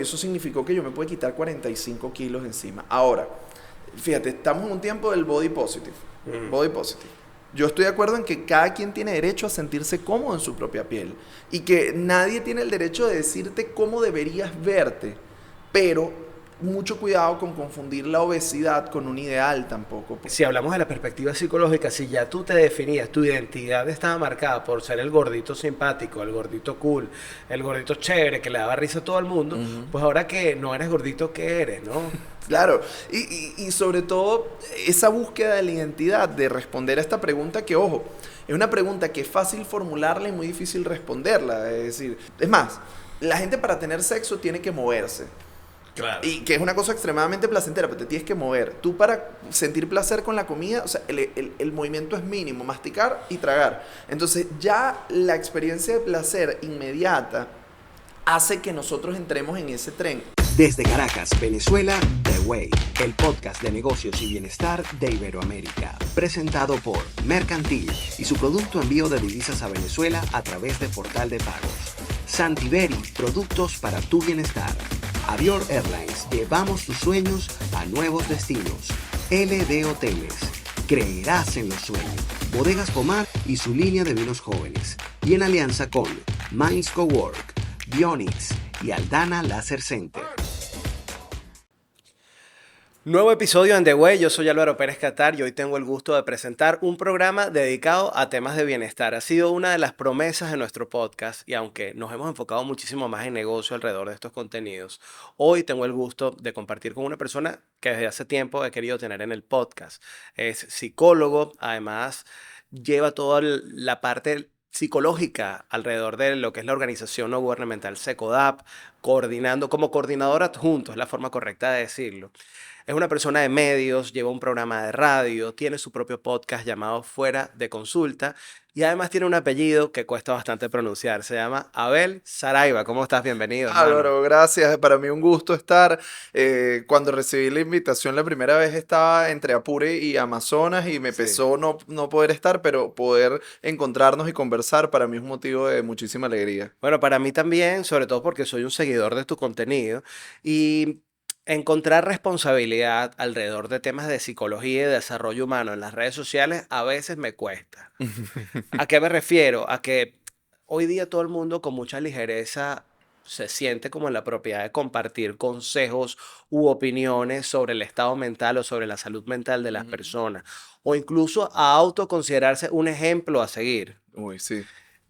Eso significó que yo me pude quitar 45 kilos encima. Ahora, fíjate, estamos en un tiempo del body positive. Body positive. Yo estoy de acuerdo en que cada quien tiene derecho a sentirse cómodo en su propia piel y que nadie tiene el derecho de decirte cómo deberías verte, pero mucho cuidado con confundir la obesidad con un ideal tampoco. Si hablamos de la perspectiva psicológica, si ya tú te definías, tu identidad estaba marcada por ser el gordito simpático, el gordito cool, el gordito chévere que le daba risa a todo el mundo, pues ahora que no eres gordito, ¿qué eres, no? Claro, y sobre todo esa búsqueda de la identidad, de responder a esta pregunta que, ojo, es una pregunta que es fácil formularla y muy difícil responderla. Es decir, es más, la gente para tener sexo tiene que moverse. Claro. Y que es una cosa extremadamente placentera, pero te tienes que mover. Tú para sentir placer con la comida, o sea, el movimiento es mínimo, masticar y tragar. Entonces ya la experiencia de placer inmediata hace que nosotros entremos en ese tren. Desde Caracas, Venezuela, The Way, el podcast de negocios y bienestar de Iberoamérica, presentado por Mercantil y su producto envío de divisas a Venezuela a través de Portal de Pagos. Santiberi, productos para tu bienestar. Avior Airlines, llevamos tus sueños a nuevos destinos. LD Hoteles, creerás en los sueños. Bodegas Pomar y su línea de vinos jóvenes. Y en alianza con Minds Cowork, Bionix y Aldana Laser Center. Nuevo episodio en The Way, yo soy Álvaro Pérez Catar y hoy tengo el gusto de presentar un programa dedicado a temas de bienestar. Ha sido una de las promesas de nuestro podcast y aunque nos hemos enfocado muchísimo más en negocio alrededor de estos contenidos, hoy tengo el gusto de compartir con una persona que desde hace tiempo he querido tener en el podcast. Es psicólogo, además lleva toda la parte psicológica alrededor de lo que es la organización no gubernamental SECODAP, coordinando como coordinador adjunto, es la forma correcta de decirlo. Es una persona de medios, lleva un programa de radio, tiene su propio podcast llamado Fuera de Consulta y además tiene un apellido que cuesta bastante pronunciar. Se llama Abel Saraiva. ¿Cómo estás? Bienvenido, hermano. Álvaro, gracias. Para mí un gusto estar. Cuando recibí la invitación la primera vez estaba entre Apure y Amazonas y me Sí. pesó no poder estar, pero poder encontrarnos y conversar para mí es un motivo de muchísima alegría. Bueno, para mí también, sobre todo porque soy un seguidor de tu contenido y encontrar responsabilidad alrededor de temas de psicología y de desarrollo humano en las redes sociales a veces me cuesta. ¿A qué me refiero? A que hoy día todo el mundo con mucha ligereza se siente como en la propiedad de compartir consejos u opiniones sobre el estado mental o sobre la salud mental de las Ujú. personas, o incluso a autoconsiderarse un ejemplo a seguir. Uy, sí.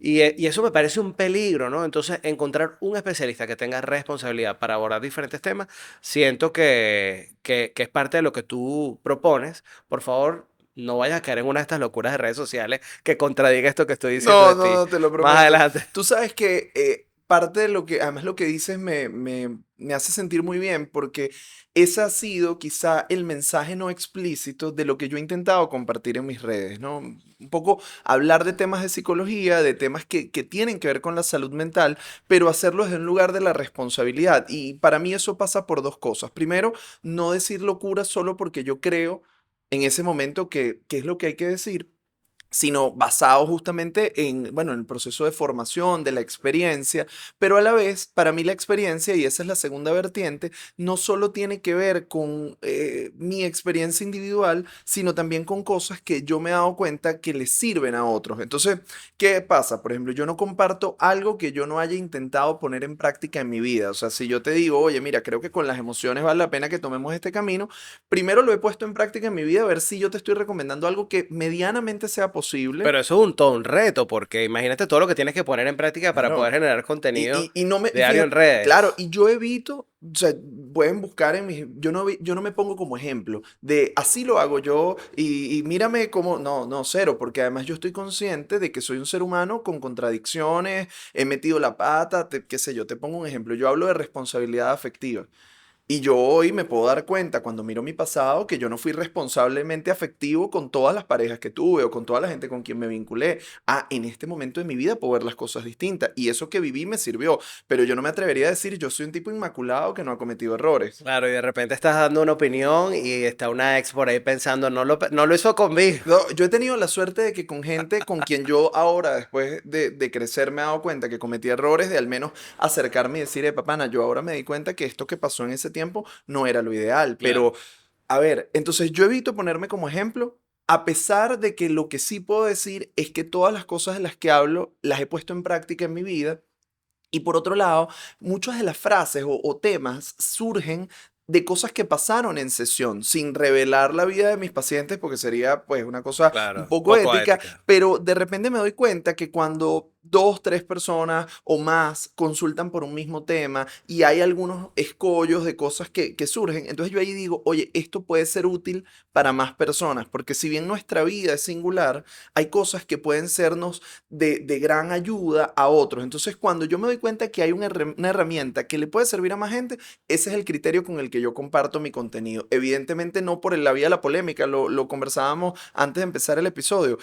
Y eso me parece un peligro, ¿no? Entonces, encontrar un especialista que tenga responsabilidad para abordar diferentes temas, siento que es parte de lo que tú propones. Por favor, no vayas a caer en una de estas locuras de redes sociales que contradiga esto que estoy diciendo No, de no, ti no, te lo más prometo. adelante. Tú sabes que parte de lo que, además lo que dices me hace sentir muy bien porque ese ha sido quizá el mensaje no explícito de lo que yo he intentado compartir en mis redes, ¿no? Un poco hablar de temas de psicología, de temas que tienen que ver con la salud mental, pero hacerlo desde un lugar de la responsabilidad. Y para mí eso pasa por dos cosas. Primero, no decir locura solo porque yo creo en ese momento que es lo que hay que decir, sino basado justamente en, bueno, en el proceso de formación, de la experiencia, pero a la vez, para mí la experiencia, y esa es la segunda vertiente, no solo tiene que ver con mi experiencia individual, sino también con cosas que yo me he dado cuenta que les sirven a otros. Entonces, ¿qué pasa? Por ejemplo, yo no comparto algo que yo no haya intentado poner en práctica en mi vida. O sea, si yo te digo, oye, mira, creo que con las emociones vale la pena que tomemos este camino, primero lo he puesto en práctica en mi vida, a ver si yo te estoy recomendando algo que medianamente sea posible. Pero eso es todo un reto, porque imagínate todo lo que tienes que poner en práctica para poder Claro. generar contenido Y no me, y diario en fíjate, claro, redes. y yo evito, o sea, pueden buscar en mis, yo no me pongo como ejemplo de así lo hago yo y mírame como, no, no, cero, porque además yo estoy consciente de que soy un ser humano con contradicciones, he metido la pata, qué sé yo, te pongo un ejemplo, yo hablo de responsabilidad afectiva. Y yo hoy me puedo dar cuenta cuando miro mi pasado que yo no fui responsablemente afectivo con todas las parejas que tuve o con toda la gente con quien me vinculé. Ah, en este momento de mi vida puedo ver las cosas distintas y eso que viví me sirvió, pero yo no me atrevería a decir yo soy un tipo inmaculado que no ha cometido errores. Claro, y de repente estás dando una opinión y está una ex por ahí pensando, no lo hizo conmigo. No, yo he tenido la suerte de que con gente con quien yo ahora, después de crecer, me he dado cuenta que cometí errores, de al menos acercarme y decir, papana, yo ahora me di cuenta que esto que pasó en ese tiempo no era lo ideal. Claro. Pero, a ver, entonces yo evito ponerme como ejemplo, a pesar de que lo que sí puedo decir es que todas las cosas de las que hablo las he puesto en práctica en mi vida. Y por otro lado, muchas de las frases o temas surgen de cosas que pasaron en sesión, sin revelar la vida de mis pacientes, porque sería pues una cosa un Claro, poco poco ética, ética. pero de repente me doy cuenta que cuando dos, tres personas o más consultan por un mismo tema y hay algunos escollos de cosas que surgen, entonces yo ahí digo, oye, esto puede ser útil para más personas, porque si bien nuestra vida es singular, hay cosas que pueden sernos de gran ayuda a otros. Entonces, cuando yo me doy cuenta que hay una herramienta que le puede servir a más gente, ese es el criterio con el que yo comparto mi contenido. Evidentemente no por la vía de la polémica, lo conversábamos antes de empezar el episodio.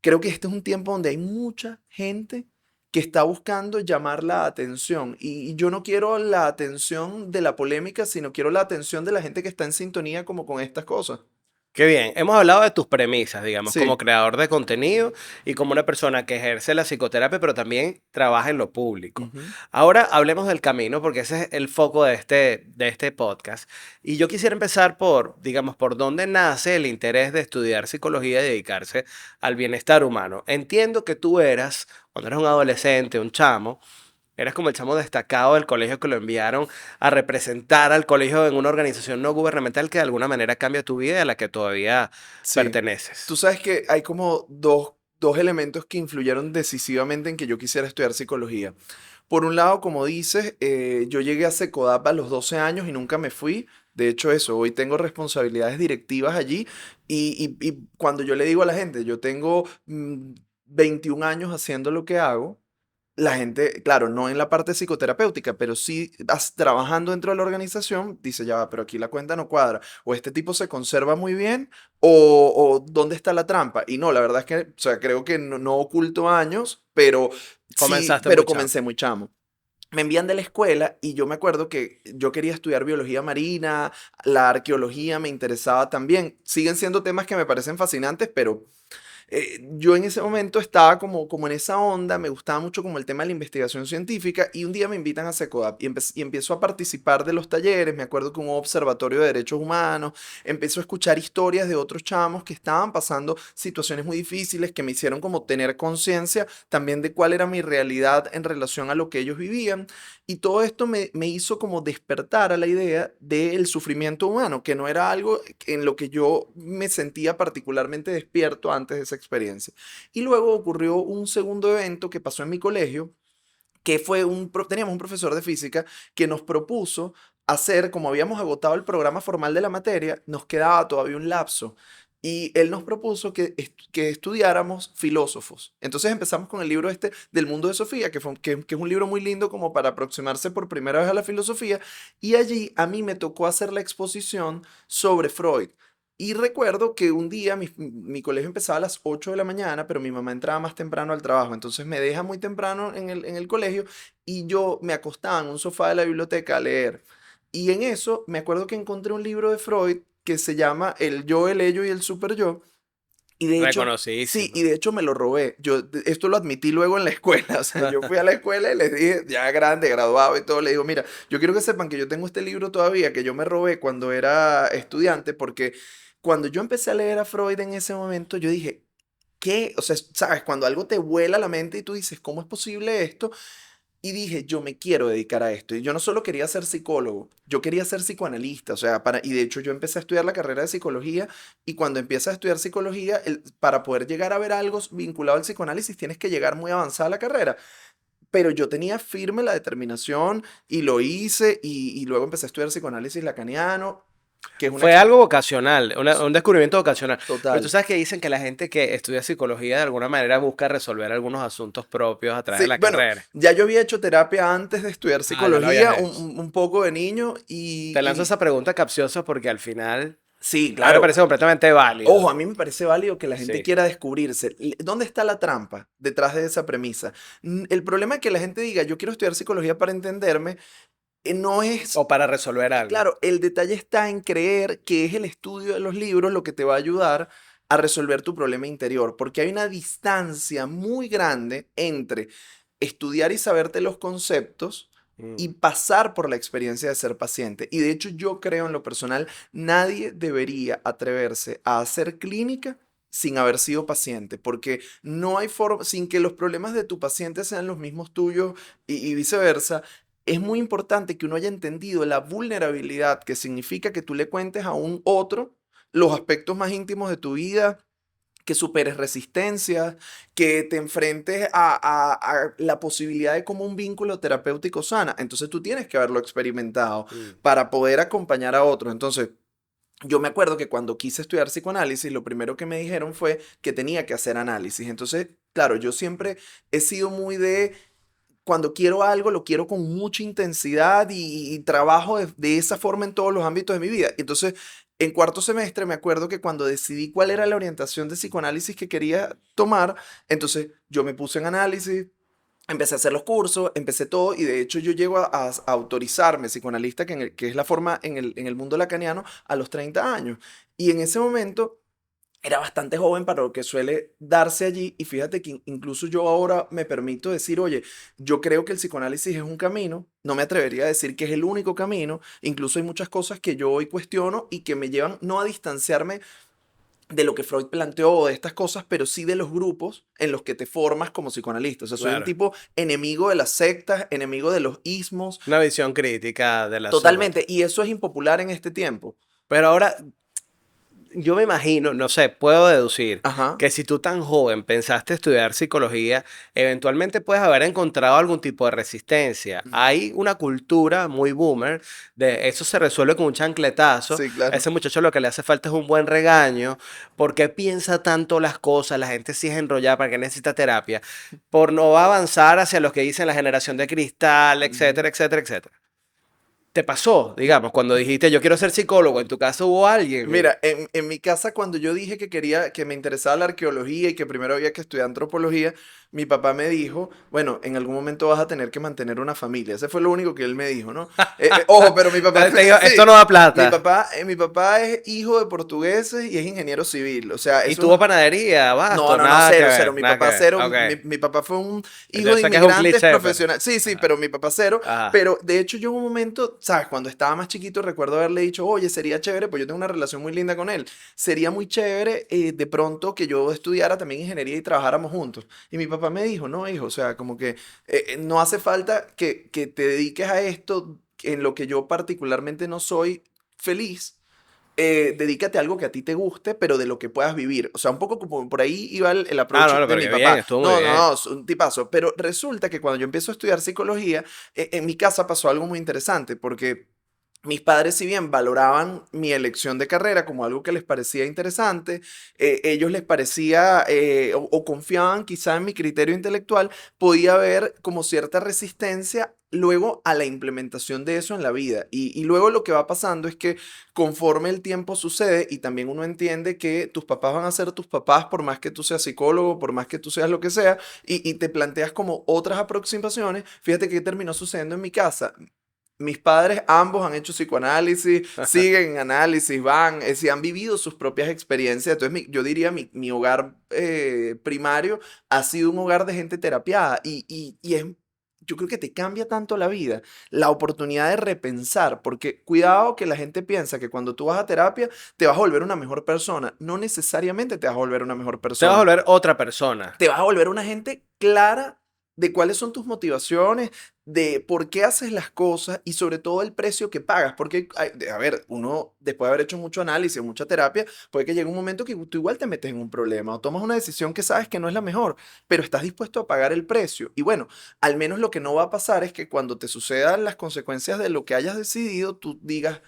Creo que este es un tiempo donde hay mucha gente que está buscando llamar la atención y yo no quiero la atención de la polémica, sino quiero la atención de la gente que está en sintonía como con estas cosas. Qué bien, hemos hablado de tus premisas, digamos, como Sí. creador de contenido y como una persona que ejerce la psicoterapia, pero también trabaja en lo público. Ujú, Ahora hablemos del camino, porque ese es el foco de este podcast. Y yo quisiera empezar por, digamos, por dónde nace el interés de estudiar psicología y dedicarse al bienestar humano. Entiendo que tú eras, cuando eras un adolescente, un chamo, eras como el chamo destacado del colegio que lo enviaron a representar al colegio en una organización no gubernamental que de alguna manera cambia tu vida y a la que todavía sí. Tú perteneces. sabes que hay como dos elementos que influyeron decisivamente en que yo quisiera estudiar psicología. Por un lado, como dices, yo llegué a Secodap a los 12 años y nunca me fui. De hecho, eso, hoy tengo responsabilidades directivas allí y cuando yo le digo a la gente, yo tengo 21 años haciendo lo que hago, la gente, claro, no en la parte psicoterapéutica, pero sí trabajando dentro de la organización, dice, ya va, pero aquí la cuenta no cuadra. O este tipo se conserva muy bien, o ¿dónde está la trampa? Y no, la verdad es que, o sea, creo que no oculto años, pero sí, Comenzaste pero muy chamo. comencé muy chamo. Me envían de la escuela y yo me acuerdo que yo quería estudiar biología marina, la arqueología me interesaba también. Siguen siendo temas que me parecen fascinantes, pero yo en ese momento estaba como en esa onda, me gustaba mucho como el tema de la investigación científica y un día me invitan a Secodap y empiezo a participar de los talleres, me acuerdo que un observatorio de derechos humanos, empiezo a escuchar historias de otros chamos que estaban pasando situaciones muy difíciles que me hicieron como tener conciencia también de cuál era mi realidad en relación a lo que ellos vivían y todo esto me hizo como despertar a la idea del sufrimiento humano, que no era algo en lo que yo me sentía particularmente despierto antes de esa experiencia. Y luego ocurrió un segundo evento que pasó en mi colegio, que fue teníamos un profesor de física que nos propuso hacer, como habíamos agotado el programa formal de la materia, nos quedaba todavía un lapso. Y él nos propuso que estudiáramos filósofos. Entonces empezamos con el libro este del mundo de Sofía, que es un libro muy lindo como para aproximarse por primera vez a la filosofía. Y allí a mí me tocó hacer la exposición sobre Freud. Y recuerdo que un día mi colegio empezaba a las 8 de la mañana, pero mi mamá entraba más temprano al trabajo, entonces me deja muy temprano en el colegio y yo me acostaba en un sofá de la biblioteca a leer. Y en eso me acuerdo que encontré un libro de Freud que se llama El yo, el ello y el super yo. Y de hecho, sí, y Reconocidísimo. de hecho me lo robé. Esto lo admití luego en la escuela. O sea, yo fui a la escuela y les dije, ya grande, graduado y todo, le digo, mira, yo quiero que sepan que yo tengo este libro todavía que yo me robé cuando era estudiante, porque cuando yo empecé a leer a Freud en ese momento, yo dije, ¿qué? O sea, sabes, cuando algo te vuela la mente y tú dices, ¿cómo es posible esto? Y dije, yo me quiero dedicar a esto. Y yo no solo quería ser psicólogo, yo quería ser psicoanalista. O sea, y de hecho yo empecé a estudiar la carrera de psicología y cuando empiezas a estudiar psicología, para poder llegar a ver algo vinculado al psicoanálisis, tienes que llegar muy avanzada a la carrera. Pero yo tenía firme la determinación y lo hice y luego empecé a estudiar psicoanálisis lacaniano. que es una Fue algo vocacional, un descubrimiento vocacional. Pero tú total. sabes que dicen que la gente que estudia psicología de alguna manera busca resolver algunos asuntos propios a través de Sí, la bueno, carrera. ya yo había hecho terapia antes de estudiar Ah, ya lo habías psicología, hecho. un poco de niño, Te lanzo y esa pregunta capciosa porque al final sí, a mí me claro. parece completamente válido. Ojo, a mí me parece válido que la gente Sí. quiera descubrirse. ¿Dónde está la trampa detrás de esa premisa? El problema es que la gente diga, yo quiero estudiar psicología para entenderme, no O es, para resolver algo. claro, el detalle está en creer que es el estudio de los libros lo que te va a ayudar a resolver tu problema interior, porque hay una distancia muy grande entre estudiar y saberte los conceptos y Mm. pasar por la experiencia de ser paciente. Y de hecho yo creo en lo personal, nadie debería atreverse a hacer clínica sin haber sido paciente, porque no hay forma, sin que los problemas de tu paciente sean los mismos tuyos y viceversa. Es muy importante que uno haya entendido la vulnerabilidad que significa que tú le cuentes a un otro los aspectos más íntimos de tu vida, que superes resistencias, que te enfrentes a la posibilidad de cómo un vínculo terapéutico sana. Entonces tú tienes que haberlo experimentado Mm. para poder acompañar a otros. Entonces, yo me acuerdo que cuando quise estudiar psicoanálisis, lo primero que me dijeron fue que tenía que hacer análisis. Entonces, claro, yo siempre he sido muy de cuando quiero algo, lo quiero con mucha intensidad y trabajo de esa forma en todos los ámbitos de mi vida. Entonces, en cuarto semestre me acuerdo que cuando decidí cuál era la orientación de psicoanálisis que quería tomar, entonces yo me puse en análisis, empecé a hacer los cursos, empecé todo y de hecho yo llego a autorizarme psicoanalista, que es la forma en el mundo lacaniano, a los 30 años. Y en ese momento era bastante joven para lo que suele darse allí y fíjate que incluso yo ahora me permito decir, oye, yo creo que el psicoanálisis es un camino, no me atrevería a decir que es el único camino, incluso hay muchas cosas que yo hoy cuestiono y que me llevan no a distanciarme de lo que Freud planteó o de estas cosas, pero sí de los grupos en los que te formas como psicoanalista. O sea, soy un Claro. tipo enemigo de las sectas, enemigo de los ismos, Una visión crítica del asunto. totalmente, y eso es impopular en este tiempo. Pero ahora, yo me imagino, no sé, puedo deducir Ajá. que si tú tan joven pensaste estudiar psicología, eventualmente puedes haber encontrado algún tipo de resistencia. Ujú. Hay una cultura muy boomer de eso se resuelve con un chancletazo. Sí, A claro. ese muchacho lo que le hace falta es un buen regaño. ¿Por qué piensa tanto las cosas? La gente sí es enrollada, ¿para qué necesita terapia? Por no avanzar hacia lo que dicen la generación de cristal, Ujú. etcétera, etcétera, etcétera. ¿Te pasó, digamos, cuando dijiste yo quiero ser psicólogo? ¿En tu caso hubo alguien? Mira, en mi casa cuando yo dije que quería, que me interesaba la arqueología y que primero había que estudiar antropología, mi papá me dijo, bueno, en algún momento vas a tener que mantener una familia. Ese fue lo único que él me dijo, ¿no? Ojo, pero mi papá, Te digo, esto sí, no da plata. mi papá es hijo de portugueses y es ingeniero civil. O sea, Y eso es tuvo panadería, no, abasto, no, no, nada que cero, cero. ver, Mi nada que papá ver. cero. Ok. Mi papá fue un hijo Yo de sé que es un inmigrantes cliché, pero. profesionales. Sí, sí, Ajá. pero mi papá cero. Ajá. Pero de hecho yo en un momento, ¿sabes? Cuando estaba más chiquito recuerdo haberle dicho, oye, sería chévere, pues yo tengo una relación muy linda con él. Sería muy chévere de pronto que yo estudiara también ingeniería y trabajáramos juntos. Y mi papá me dijo, no, hijo, o sea, como que no hace falta que te dediques a esto en lo que yo particularmente no soy feliz. Dedícate a algo que a ti te guste, pero de lo que puedas vivir. O sea, un poco como por ahí iba el Ah, approach no, no, de pero mi qué bien, papá. estuvo muy No, no, bien. no, es un tipazo. Pero resulta que cuando yo empiezo a estudiar psicología, en mi casa pasó algo muy interesante, porque mis padres, si bien valoraban mi elección de carrera como algo que les parecía interesante, ellos les parecía o confiaban quizá en mi criterio intelectual, podía haber como cierta resistencia luego a la implementación de eso en la vida. Y luego lo que va pasando es que conforme el tiempo sucede y también uno entiende que tus papás van a ser tus papás por más que tú seas psicólogo, por más que tú seas lo que sea, y te planteas como otras aproximaciones, fíjate que terminó sucediendo en mi casa. Mis padres ambos han hecho psicoanálisis, siguen en análisis, van, si han vivido sus propias experiencias. Entonces, yo diría mi hogar primario ha sido un hogar de gente terapiada y yo creo que te cambia tanto la vida, la oportunidad de repensar, porque cuidado que la gente piensa que cuando tú vas a terapia te vas a volver una mejor persona. No necesariamente te vas a volver una mejor Te vas a persona, volver otra persona. te vas a volver una gente clara de cuáles son tus motivaciones, de por qué haces las cosas y sobre todo el precio que pagas. Porque, a ver, uno después de haber hecho mucho análisis, mucha terapia, puede que llegue un momento que tú igual te metes en un problema o tomas una decisión que sabes que no es la mejor, pero estás dispuesto a pagar el precio. Y bueno, al menos lo que no va a pasar es que cuando te sucedan las consecuencias de lo que hayas decidido, tú digas,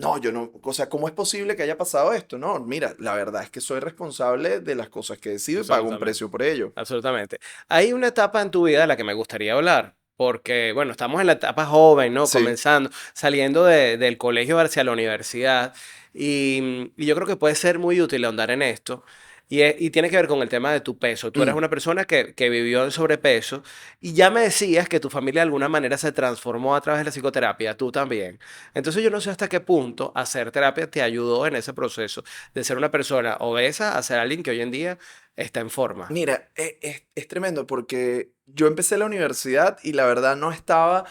no, yo no, o sea, ¿cómo es posible que haya pasado esto? No, mira, la verdad es que soy responsable de las cosas que decido y pago un Absolutamente. precio por ello. Absolutamente. Hay una etapa en tu vida de la que me gustaría hablar, porque, bueno, estamos en la etapa joven, ¿no? Sí. Comenzando, saliendo del colegio hacia la universidad, y yo creo que puede ser muy útil ahondar en esto, y tiene que ver con el tema de tu peso. Tú eres Mm. una persona que vivió en sobrepeso, y ya me decías que tu familia de alguna manera se transformó a través de la psicoterapia, tú también. Entonces yo no sé hasta qué punto hacer terapia te ayudó en ese proceso de ser una persona obesa a ser alguien que hoy en día está en forma. Mira, es tremendo porque yo empecé la universidad y la verdad no estaba,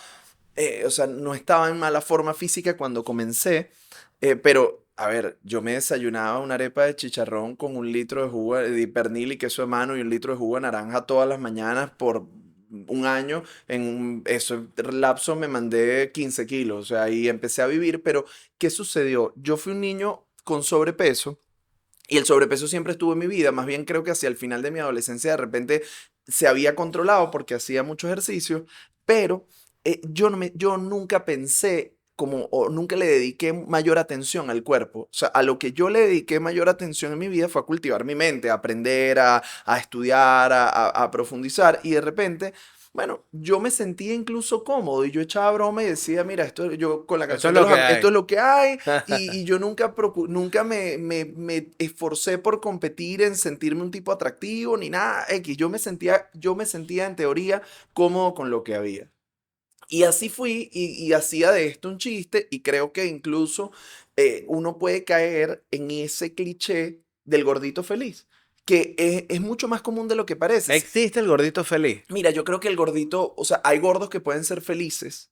o sea, no estaba en mala forma física cuando comencé, pero, a ver, yo me desayunaba una arepa de chicharrón con un litro de jugo de pernil y queso de mano y un litro de jugo de naranja todas las mañanas por un año. Eso lapso me mandé 15 kilos, o sea, y empecé a vivir, pero ¿qué sucedió? Yo fui un niño con sobrepeso. Y el sobrepeso siempre estuvo en mi vida, más bien creo que hacia el final de mi adolescencia de repente se había controlado porque hacía mucho ejercicio, pero yo nunca pensé como, o nunca le dediqué mayor atención al cuerpo. O sea, a lo que yo le dediqué mayor atención en mi vida fue a cultivar mi mente, a aprender, a estudiar, a profundizar, y de repente... Bueno, yo me sentía incluso cómodo y yo echaba broma y decía, mira, esto yo con la Esto es canción de lo que esto es hay. lo que hay, y yo nunca, nunca me esforcé por competir en sentirme un tipo atractivo ni nada. X, yo me sentía en teoría cómodo con lo que había. Y así fui y hacía de esto un chiste y creo que incluso uno puede caer en ese cliché del gordito feliz, que es mucho más común de lo que parece. Existe el gordito feliz. Mira, yo creo que el gordito, o sea, hay gordos que pueden ser felices,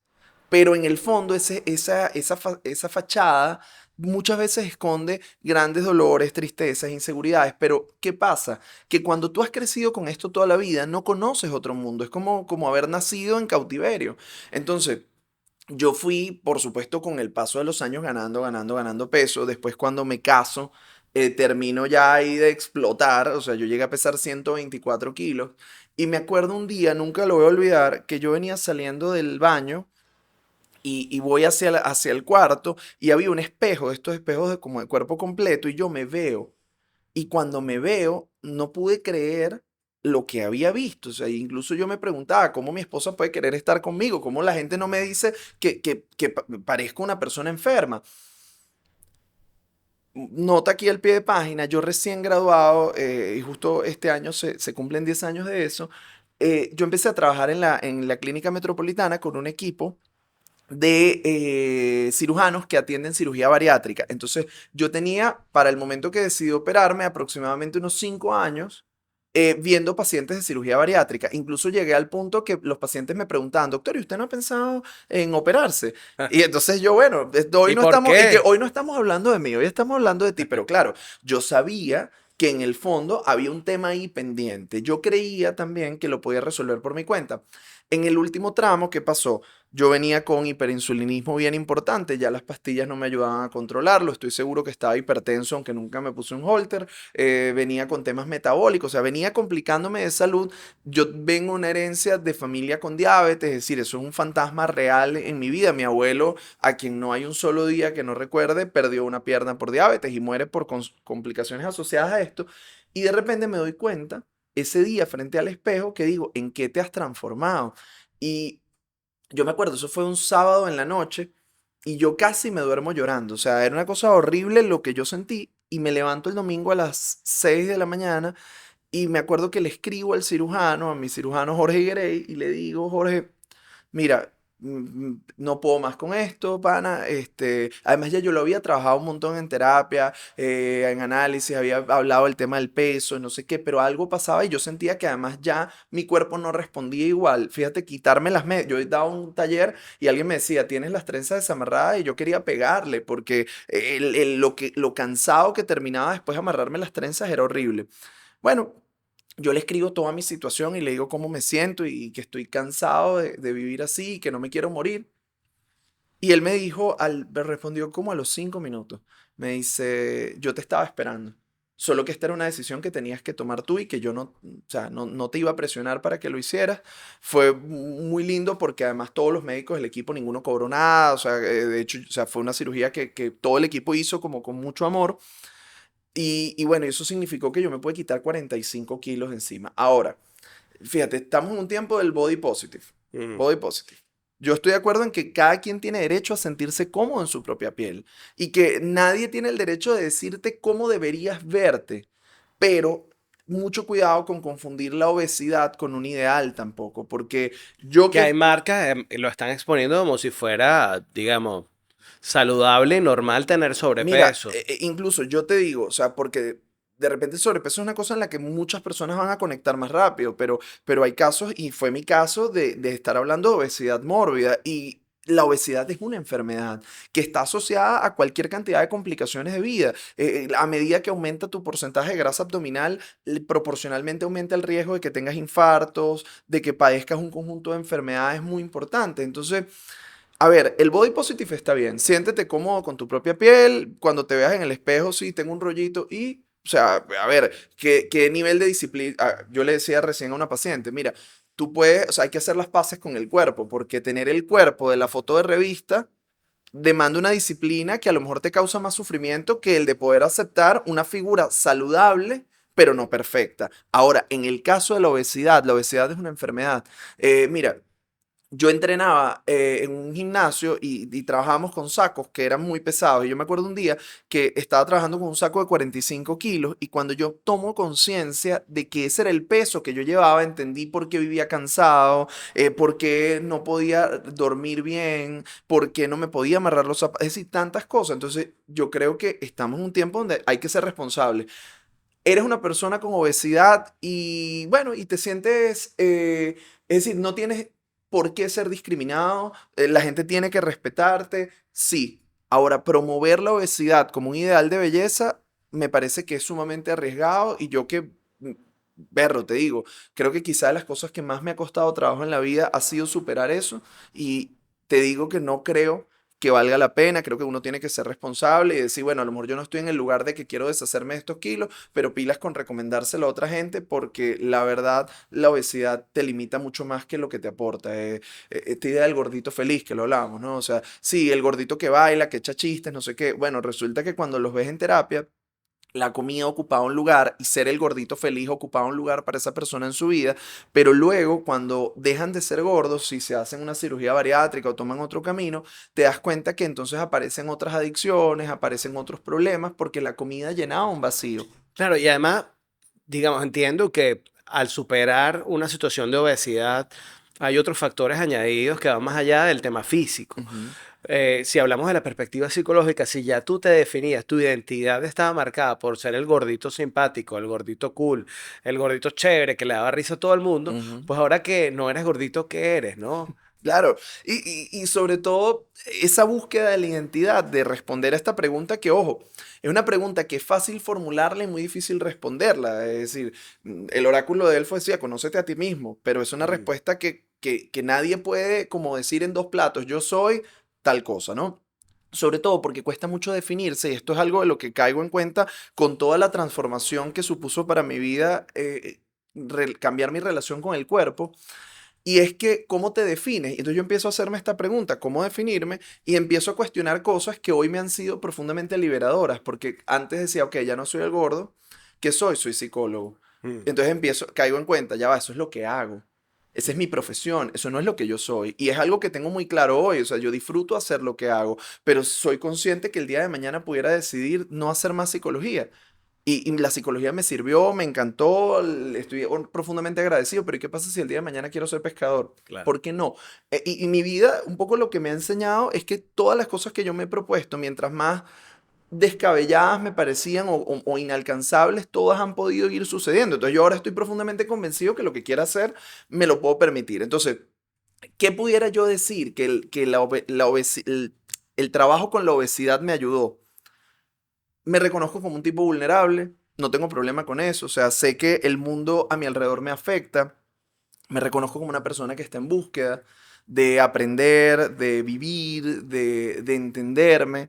pero en el fondo esa fachada muchas veces esconde grandes dolores, tristezas, inseguridades. Pero ¿qué pasa? Que cuando tú has crecido con esto toda la vida, no conoces otro mundo. Es como haber nacido en cautiverio. Entonces, yo fui, por supuesto, con el paso de los años ganando peso. Después, cuando me caso, termino ya ahí de explotar. O sea, yo llegué a pesar 124 kilos. Y me acuerdo un día, nunca lo voy a olvidar, que yo venía saliendo del baño y voy hacia el cuarto y había un espejo, de estos espejos de, como de cuerpo completo, y yo me veo. Y cuando me veo, no pude creer lo que había visto. O sea, incluso yo me preguntaba cómo mi esposa puede querer estar conmigo, cómo la gente no me dice que parezco una persona enferma. Nota aquí al pie de página, yo recién graduado, y justo este año se cumplen 10 años de eso. Yo empecé a trabajar en la clínica metropolitana con un equipo de cirujanos que atienden cirugía bariátrica. Entonces, yo tenía, para el momento que decidí operarme, aproximadamente unos 5 años viendo pacientes de cirugía bariátrica. Incluso llegué al punto que los pacientes me preguntaban, doctor, ¿y usted no ha pensado en operarse? Y entonces yo, bueno, hoy ¿Y no por estamos, y que qué? hoy no estamos hablando de mí, hoy estamos hablando de ti, pero claro, yo sabía que en el fondo había un tema ahí pendiente. Yo creía también que lo podía resolver por mi cuenta. En el último tramo, ¿qué pasó? Yo venía con hiperinsulinismo bien importante, ya las pastillas no me ayudaban a controlarlo, estoy seguro que estaba hipertenso, aunque nunca me puse un holter, venía con temas metabólicos, o sea, venía complicándome de salud. Yo vengo una herencia de familia con diabetes, es decir, eso es un fantasma real en mi vida. Mi abuelo, a quien no hay un solo día que no recuerde, perdió una pierna por diabetes y muere por complicaciones asociadas a esto. Y de repente me doy cuenta, ese día frente al espejo, que digo, ¿en qué te has transformado? Y yo me acuerdo, eso fue un sábado en la noche y yo casi me duermo llorando. O sea, era una cosa horrible lo que yo sentí y me levanto el domingo a las 6 de la mañana y me acuerdo que le escribo al cirujano, a mi cirujano Jorge Guerey, y le digo, Jorge, mira, no puedo más con esto, pana. Además ya yo lo había trabajado un montón en terapia, en análisis, había hablado del tema del peso, no sé qué, pero algo pasaba y yo sentía que además ya mi cuerpo no respondía igual. Fíjate, quitarme las medias. Yo daba un taller y alguien me decía, tienes las trenzas desamarradas, y yo quería pegarle porque lo cansado que terminaba después de amarrarme las trenzas era horrible. Bueno, yo le escribo toda mi situación y le digo cómo me siento y que estoy cansado de vivir así y que no me quiero morir. Y él me dijo, me respondió como a los 5 minutos. Me dice, yo te estaba esperando. O solo que esta era una decisión que tenías que tomar tú y que yo no, o sea, no te iba a presionar para que lo hicieras. Fue muy lindo porque además todos los médicos del equipo, ninguno cobró nada, o sea, de hecho, o sea, fue una cirugía que todo el equipo hizo como con mucho amor. Y bueno, eso significó que yo me pude quitar 45 kilos de encima. Ahora, fíjate, estamos en un tiempo del body positive. Mm. Body positive. Yo estoy de acuerdo en que cada quien tiene derecho a sentirse cómodo en su propia piel y que nadie tiene el derecho de decirte cómo deberías verte, pero mucho cuidado con confundir la obesidad con un ideal tampoco, porque yo Que hay que marcas lo están exponiendo como si fuera, digamos, saludable y normal tener mira, sobrepeso. incluso yo te digo, o sea, porque de repente el sobrepeso es una cosa en la que muchas personas van a conectar más rápido, pero hay casos, y fue mi caso, de estar hablando de obesidad mórbida, y la obesidad es una enfermedad que está asociada a cualquier cantidad de complicaciones de vida. A medida que aumenta tu porcentaje de grasa abdominal, proporcionalmente aumenta el riesgo de que tengas infartos, de que padezcas un conjunto de enfermedades muy importantes. Entonces, a ver, el body positive está bien. Siéntete cómodo con tu propia piel. Cuando te veas en el espejo, sí, tengo un rollito y, o sea, a ver, ¿qué nivel de disciplina? Yo le decía recién a una paciente, mira, tú puedes, o sea, hay que hacer las paces con el cuerpo, porque tener el cuerpo de la foto de revista demanda una disciplina que a lo mejor te causa más sufrimiento que el de poder aceptar una figura saludable, pero no perfecta. Ahora, en el caso de la obesidad es una enfermedad. Mira, yo entrenaba en un gimnasio y trabajábamos con sacos que eran muy pesados. Y yo me acuerdo un día que estaba trabajando con un saco de 45 kilos y cuando yo tomo conciencia de que ese era el peso que yo llevaba, entendí por qué vivía cansado, por qué no podía dormir bien, por qué no me podía amarrar los zapatos, es decir, tantas cosas. Entonces yo creo que estamos en un tiempo donde hay que ser responsable. Eres una persona con obesidad y bueno, y te sientes, es decir, no tienes por qué ser discriminado, la gente tiene que respetarte, sí. Ahora, promover la obesidad como un ideal de belleza me parece que es sumamente arriesgado y yo que, berro, te digo, creo que quizá de las cosas que más me ha costado trabajo en la vida ha sido superar eso y te digo que no creo que valga la pena, creo que uno tiene que ser responsable y decir, bueno, a lo mejor yo no estoy en el lugar de que quiero deshacerme de estos kilos, pero pilas con recomendárselo a otra gente porque la verdad la obesidad te limita mucho más que lo que te aporta. Esta idea del gordito feliz que lo hablábamos, ¿no? O sea, sí, el gordito que baila, que echa chistes, no sé qué. Bueno, resulta que cuando los ves en terapia, la comida ocupaba un lugar y ser el gordito feliz ocupaba un lugar para esa persona en su vida, pero luego cuando dejan de ser gordos, si se hacen una cirugía bariátrica o toman otro camino, te das cuenta que entonces aparecen otras adicciones, aparecen otros problemas porque la comida llenaba un vacío. Claro, y además, digamos, entiendo que al superar una situación de obesidad hay otros factores añadidos que van más allá del tema físico. Ujú. Si hablamos de la perspectiva psicológica, si ya tú te definías, tu identidad estaba marcada por ser el gordito simpático, el gordito cool, el gordito chévere que le daba risa a todo el mundo, Ujú. pues ahora que no eres gordito, ¿qué eres, no? Claro, y sobre todo esa búsqueda de la identidad, de responder a esta pregunta que, ojo, es una pregunta que es fácil formularla y muy difícil responderla. Es decir, el oráculo de Delfos decía, conócete a ti mismo, pero es una Mm. respuesta que nadie puede como decir en dos platos, yo soy tal cosa, ¿no? Sobre todo porque cuesta mucho definirse y esto es algo de lo que caigo en cuenta con toda la transformación que supuso para mi vida cambiar mi relación con el cuerpo. Y es que, ¿cómo te defines? Entonces yo empiezo a hacerme esta pregunta, ¿cómo definirme? Y empiezo a cuestionar cosas que hoy me han sido profundamente liberadoras, porque antes decía, ok, ya no soy el gordo, ¿qué soy? Soy psicólogo. Mm. Entonces caigo en cuenta, ya va, eso es lo que hago. Esa es mi profesión, eso no es lo que yo soy. Y es algo que tengo muy claro hoy, o sea, yo disfruto hacer lo que hago, pero soy consciente que el día de mañana pudiera decidir no hacer más psicología. Y la psicología me sirvió, me encantó, estoy profundamente agradecido, pero ¿y qué pasa si el día de mañana quiero ser pescador? Claro. ¿Por qué no? Y mi vida, un poco lo que me ha enseñado es que todas las cosas que yo me he propuesto, mientras más descabelladas me parecían o inalcanzables, todas han podido ir sucediendo. Entonces yo ahora estoy profundamente convencido que lo que quiera hacer me lo puedo permitir. Entonces, ¿qué pudiera yo decir que el trabajo con la obesidad me ayudó? Me reconozco como un tipo vulnerable, no tengo problema con eso, o sea, sé que el mundo a mi alrededor me afecta, me reconozco como una persona que está en búsqueda de aprender, de vivir, de entenderme,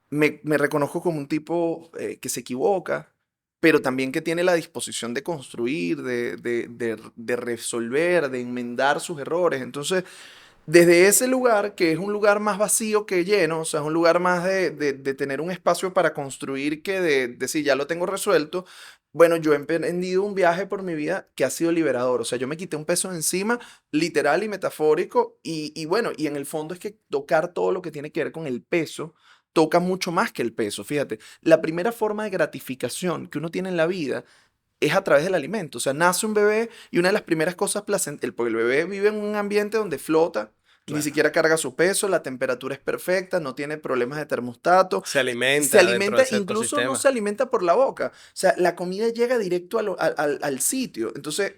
me reconozco como un tipo que se equivoca, pero también que tiene la disposición de construir, de resolver, de enmendar sus errores. Entonces, desde ese lugar, que es un lugar más vacío que lleno, o sea, es un lugar más de tener un espacio para construir que de decir, ya lo tengo resuelto, bueno, yo he emprendido un viaje por mi vida que ha sido liberador. O sea, yo me quité un peso de encima, literal y metafórico, y bueno, y en el fondo es que tocar todo lo que tiene que ver con el peso, toca mucho más que el peso. Fíjate, la primera forma de gratificación que uno tiene en la vida es a través del alimento. O sea, nace un bebé y una de las primeras cosas placenteras, porque el bebé vive en un ambiente donde flota, ni Claro. siquiera carga su peso, la temperatura es perfecta, no tiene problemas de termostato, Se se alimenta dentro de alimenta, ese incluso no ecosistema. se alimenta por la boca. O sea, la comida llega directo al sitio. Entonces,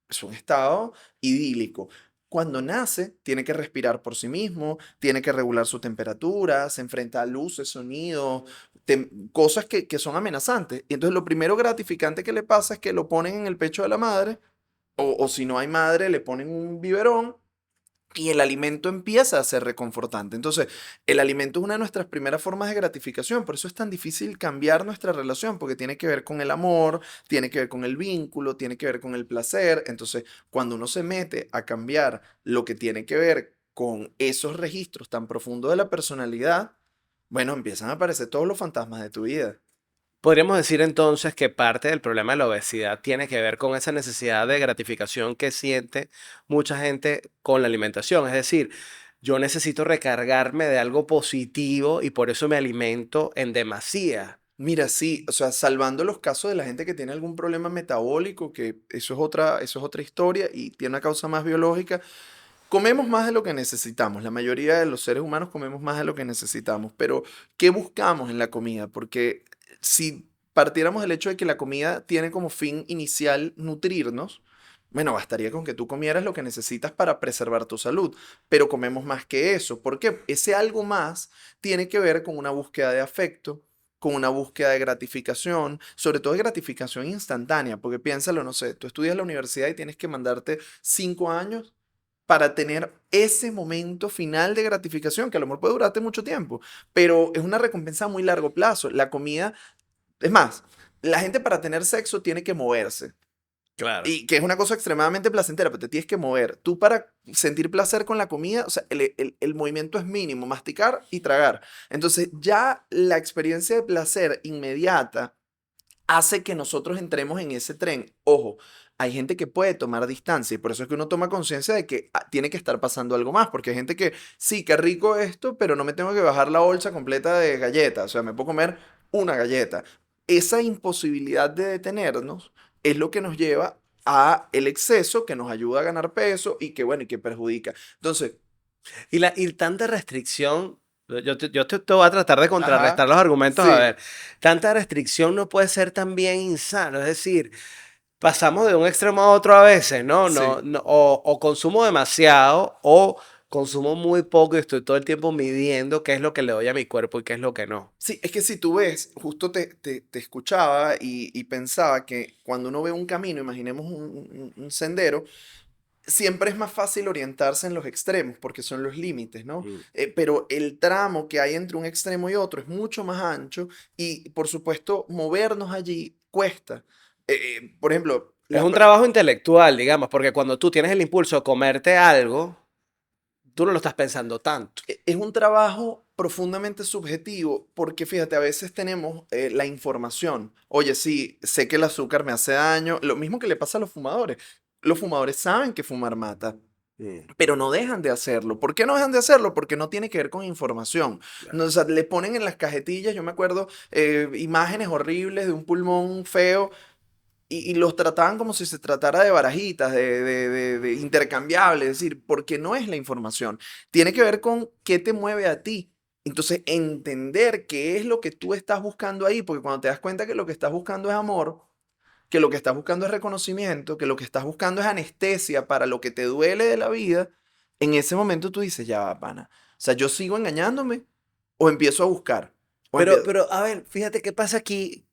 es un estado idílico. Cuando nace, tiene que respirar por sí mismo, tiene que regular su temperatura, se enfrenta a luces, sonidos, cosas que son amenazantes. Y entonces lo primero gratificante que le pasa es que lo ponen en el pecho de la madre, o si no hay madre, le ponen un biberón y el alimento empieza a ser reconfortante. Entonces, el alimento es una de nuestras primeras formas de gratificación. Por eso es tan difícil cambiar nuestra relación, porque tiene que ver con el amor, tiene que ver con el vínculo, tiene que ver con el placer. Entonces, cuando uno se mete a cambiar lo que tiene que ver con esos registros tan profundos de la personalidad, bueno, empiezan a aparecer todos los fantasmas de tu vida. Podríamos decir entonces que parte del problema de la obesidad tiene que ver con esa necesidad de gratificación que siente mucha gente con la alimentación. Es decir, yo necesito recargarme de algo positivo y por eso me alimento en demasía. Mira, sí, o sea, salvando los casos de la gente que tiene algún problema metabólico, que eso es otra historia y tiene una causa más biológica, comemos más de lo que necesitamos. La mayoría de los seres humanos comemos más de lo que necesitamos, pero ¿qué buscamos en la comida? Porque si partiéramos del hecho de que la comida tiene como fin inicial nutrirnos, bueno, bastaría con que tú comieras lo que necesitas para preservar tu salud, pero comemos más que eso. ¿Por qué? Ese algo más tiene que ver con una búsqueda de afecto, con una búsqueda de gratificación, sobre todo de gratificación instantánea, porque piénsalo, no sé, tú estudias en la universidad y tienes que mandarte 5 años para tener ese momento final de gratificación, que a lo mejor puede durarte mucho tiempo, pero es una recompensa a muy largo plazo. La comida, es más, la gente para tener sexo tiene que moverse. Claro. Y que es una cosa extremadamente placentera, pero te tienes que mover. Tú para sentir placer con la comida, o sea, el movimiento es mínimo, masticar y tragar. Entonces ya la experiencia de placer inmediata hace que nosotros entremos en ese tren. Ojo, hay gente que puede tomar distancia y por eso es que uno toma conciencia de que tiene que estar pasando algo más, porque hay gente que, sí, qué rico esto, pero no me tengo que bajar la bolsa completa de galletas, o sea, me puedo comer una galleta. Esa imposibilidad de detenernos es lo que nos lleva a el exceso que nos ayuda a ganar peso y que, bueno, y que perjudica. Entonces, Y tanta restricción, yo te voy a tratar de ajá, contrarrestar los argumentos. A sí, ver, tanta restricción no puede ser también insano. Es decir, pasamos de un extremo a otro a veces, ¿no? sí. O consumo demasiado o consumo muy poco y estoy todo el tiempo midiendo qué es lo que le doy a mi cuerpo y qué es lo que no. Sí, es que si tú ves, justo te escuchaba y pensaba que cuando uno ve un camino, imaginemos un sendero, siempre es más fácil orientarse en los extremos porque son los límites, ¿no? Mm. Pero el tramo que hay entre un extremo y otro es mucho más ancho y, por supuesto, movernos allí cuesta. Por ejemplo, Es un trabajo intelectual, digamos, porque cuando tú tienes el impulso de comerte algo, tú no lo estás pensando tanto. es un trabajo profundamente subjetivo porque fíjate, a veces tenemos la información. Oye, sí, sé que el azúcar me hace daño. Lo mismo que le pasa a los fumadores. Los fumadores saben que fumar mata, Mm, pero no dejan de hacerlo. ¿Por qué no dejan de hacerlo? Porque no tiene que ver con información. claro. No, o sea, le ponen en las cajetillas, yo me acuerdo, imágenes horribles de un pulmón feo y los trataban como si se tratara de barajitas, de intercambiables, es decir, porque no es la información. Tiene que ver con qué te mueve a ti. Entonces, entender qué es lo que tú estás buscando ahí, porque cuando te das cuenta que lo que estás buscando es amor, que lo que estás buscando es reconocimiento, que lo que estás buscando es anestesia para lo que te duele de la vida, en ese momento tú dices, ya va, pana. O sea, yo sigo engañándome o empiezo a buscar. O empiezo... Pero, a ver, fíjate qué pasa aquí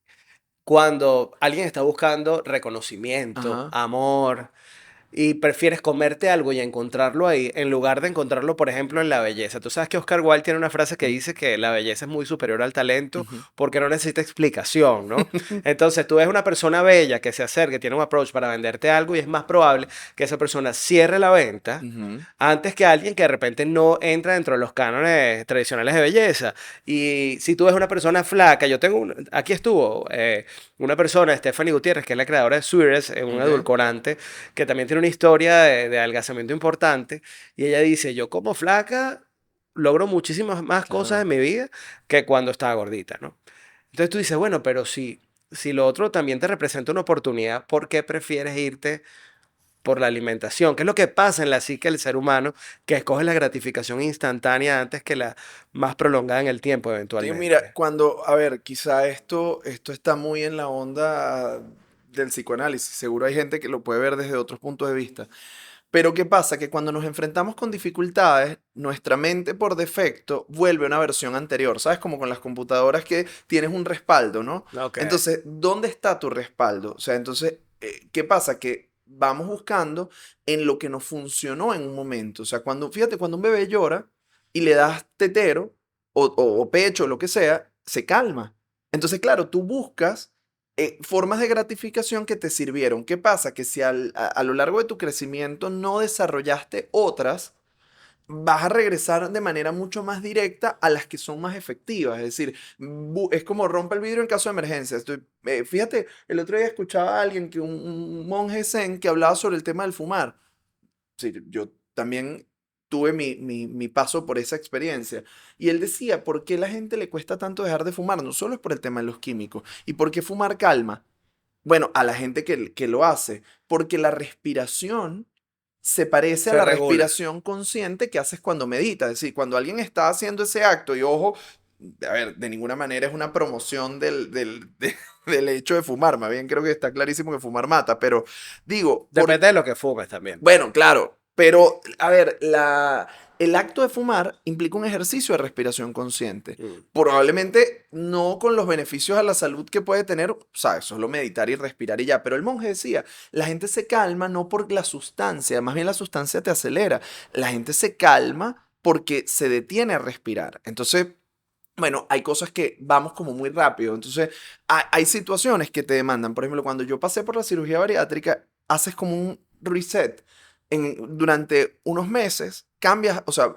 cuando alguien está buscando reconocimiento, Ajá. amor. y prefieres comerte algo y encontrarlo ahí en lugar de encontrarlo, por ejemplo, en la belleza. Tú sabes que Oscar Wilde tiene una frase que dice que la belleza es muy superior al talento Ujú. porque no necesita explicación, ¿no? Entonces tú ves una persona bella que se acerca, que tiene un approach para venderte algo y es más probable que esa persona cierre la venta Ujú. antes que alguien que de repente no entra dentro de los cánones tradicionales de belleza. Y si tú ves una persona flaca, aquí estuvo una persona, Stephanie Gutiérrez, que es la creadora de Suires, un Ok. edulcorante, que también tiene una historia de adelgazamiento importante, y ella dice, yo como flaca logro muchísimas más cosas Claro. en mi vida que cuando estaba gordita, ¿no? Entonces tú dices, bueno, pero si lo otro también te representa una oportunidad, ¿por qué prefieres irte por la alimentación? ¿Qué es lo que pasa en la psique del ser humano que escoge la gratificación instantánea antes que la más prolongada en el tiempo Sí, mira, eventualmente? a ver, quizá esto está muy en la onda del psicoanálisis. Seguro hay gente que lo puede ver desde otros puntos de vista. Pero ¿qué pasa? Que cuando nos enfrentamos con dificultades, nuestra mente por defecto vuelve a una versión anterior, ¿sabes? Como con las computadoras que tienes un respaldo, ¿no? Ok. Entonces, ¿dónde está tu respaldo? O sea, entonces, ¿qué pasa? Que vamos buscando en lo que nos funcionó en un momento. O sea, fíjate, cuando un bebé llora y le das tetero o pecho, lo que sea, se calma. Entonces, claro, tú buscas formas de gratificación que te sirvieron. ¿Qué pasa? Que si a lo largo de tu crecimiento no desarrollaste otras, vas a regresar de manera mucho más directa a las que son más efectivas. Es decir, es como rompe el vidrio en caso de emergencia. Fíjate, el otro día escuchaba a alguien, un monje zen, que hablaba sobre el tema del fumar. Sí, yo también tuve mi paso por esa experiencia. Y él decía, ¿por qué a la gente le cuesta tanto dejar de fumar? No solo es por el tema de los químicos. ¿Y por qué fumar calma? Bueno, a la gente que lo hace, porque la respiración se parece a Se la regula. respiración consciente que haces cuando meditas. Es decir, cuando alguien está haciendo ese acto, y ojo, a ver, de ninguna manera es una promoción del hecho de fumar, más bien creo que está clarísimo que fumar mata, pero digo, Depende de lo que fumes también. bueno, claro, pero a ver, el acto de fumar implica un ejercicio de respiración consciente. Mm. Probablemente no con los beneficios a la salud que puede tener, ¿sabes? Solo meditar y respirar y ya. Pero el monje decía, la gente se calma no por la sustancia, más bien la sustancia te acelera. La gente se calma porque se detiene a respirar. Entonces, bueno, hay cosas que vamos como muy rápido. Entonces, hay situaciones que te demandan. Por ejemplo, cuando yo pasé por la cirugía bariátrica, haces como un reset. Durante unos meses, cambias, o sea,